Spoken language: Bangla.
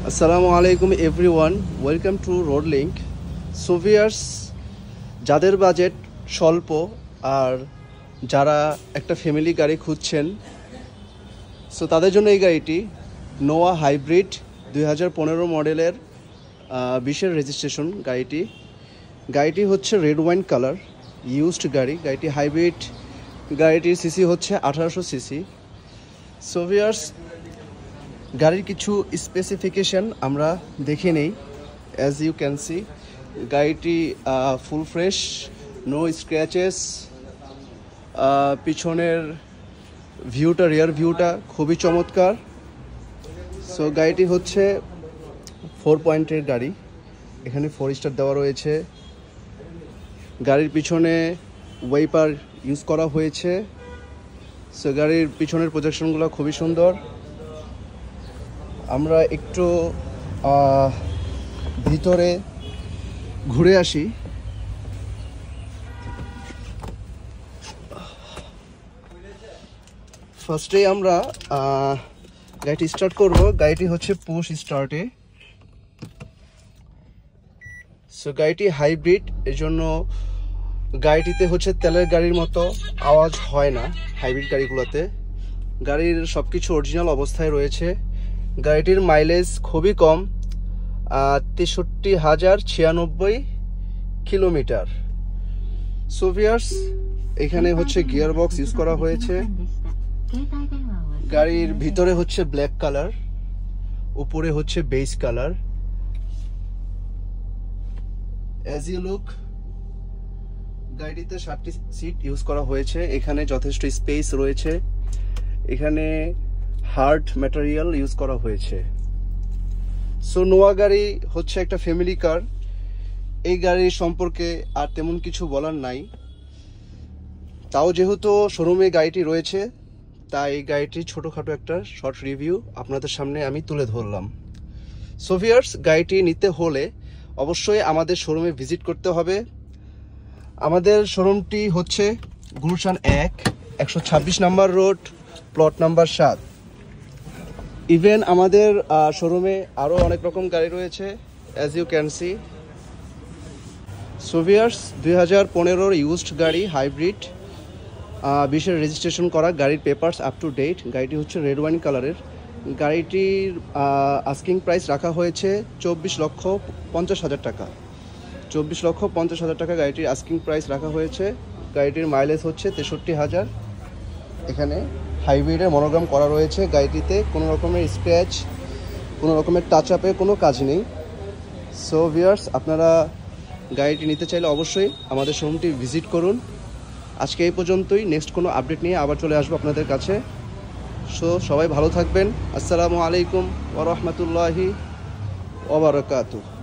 আসসালামু আলাইকুম everyone, welcome to road link. সোভিয়ার্স, যাদের বাজেট স্বল্প আর যারা একটা ফ্যামিলি গাড়ি খুঁজছেন, সো তাদের জন্য এই গাড়িটি নোয়া হাইব্রিড 2015 মডেলের 20-এর রেজিস্ট্রেশন গাড়িটি হচ্ছে রেড ওয়াইন কালার, ইউজড গাড়িটি হাইব্রিড। গাড়িটির সিসি হচ্ছে 1800 সিসি। সোভিয়ার্স, গাড়ির কিছু স্পেসিফিকেশন আমরা দেখে নেই। অ্যাজ ইউ ক্যান সি, গাড়িটি ফুল ফ্রেশ, নো স্ক্র্যাচেস। পিছনের রিয়ার ভিউটা খুবই চমৎকার। সো গাড়িটি হচ্ছে 4 পয়েন্টের গাড়ি, এখানে 4 স্টার দেওয়া রয়েছে। গাড়ির পিছনে ওয়াইপার ইউজ করা হয়েছে। সো গাড়ির পিছনের প্রজেকশনগুলো খুবই সুন্দর। আমরা একটু ভিতরে ঘুরে আসি। ফার্স্টেই আমরা গাড়িটি স্টার্ট করব। গাড়িটি হচ্ছে পুশ স্টার্টে। সো গাড়িটি হাইব্রিড, এর জন্য গাড়িটিতে হচ্ছে তেলের গাড়ির মতো আওয়াজ হয় না। হাইব্রিড গাড়িগুলোতে গাড়ির সব কিছু অরিজিনাল অবস্থায় রয়েছে। গাড়িটির মাইলেজ খুবই কম, 63,096 কিলোমিটার। সোভিয়ার্স, এখানে হচ্ছে গিয়ার বক্স ইউজ করা হয়েছে। গাড়ির ভিতরে হচ্ছে ব্ল্যাক কালার, উপরে হচ্ছে beige colour. As you look, গাড়িটিতে 7টি সিট ইউজ করা হয়েছে। এখানে যথেষ্ট স্পেস রয়েছে। এখানে হার্ড ম্যাটেরিয়াল ইউজ করা হয়েছে। সো নোয়া গাড়ি হচ্ছে একটা ফ্যামিলি কার। এই গাড়ির সম্পর্কে আর তেমন কিছু বলার নাই। তাও যেহেতু শোরুমে গাড়িটি রয়েছে, তাই এই গাড়িটির ছোটোখাটো একটা শর্ট রিভিউ আপনাদের সামনে আমি তুলে ধরলাম। সোভিয়ার্স, গাড়িটি নিতে হলে অবশ্যই আমাদের শোরুমে ভিজিট করতে হবে। আমাদের শোরুমটি হচ্ছে Gulshan 126 number road, plot number 7। Even আমাদের শোরুমে আরও অনেক রকম গাড়ি রয়েছে, অ্যাজ ইউ ক্যান সি। সোভিয়ার্স, 2015 ইউজড গাড়ি, হাইব্রিড, 20-এর রেজিস্ট্রেশন করা। গাড়ির পেপারস আপ টু ডেট। গাড়িটি হচ্ছে রেড ওয়াইন কালারের। গাড়িটির আস্কিং প্রাইস রাখা হয়েছে 24,50,000 টাকা। 24,50,000 টাকা গাড়িটির আস্কিং প্রাইস রাখা হয়েছে। গাড়িটির মাইলেজ হচ্ছে 63,000। এখানে হাইব্রিডের মনোগ্রাম করা রয়েছে। গাড়িটিতে কোনো রকমের স্ক্র্যাচ, কোনো রকমের টাচ আপের কোনো কাজ নেই। সো ভিউয়ার্স, আপনারা গাড়িটি নিতে চাইলে অবশ্যই আমাদের শোরুমটি ভিজিট করুন। আজকে এই পর্যন্তই। নেক্সট কোনো আপডেট নিয়ে আবার চলে আসবো আপনাদের কাছে। সো সবাই ভালো থাকবেন। আসসালামু আলাইকুম ওয়া রাহমাতুল্লাহি ওয়া বারাকাতুহু।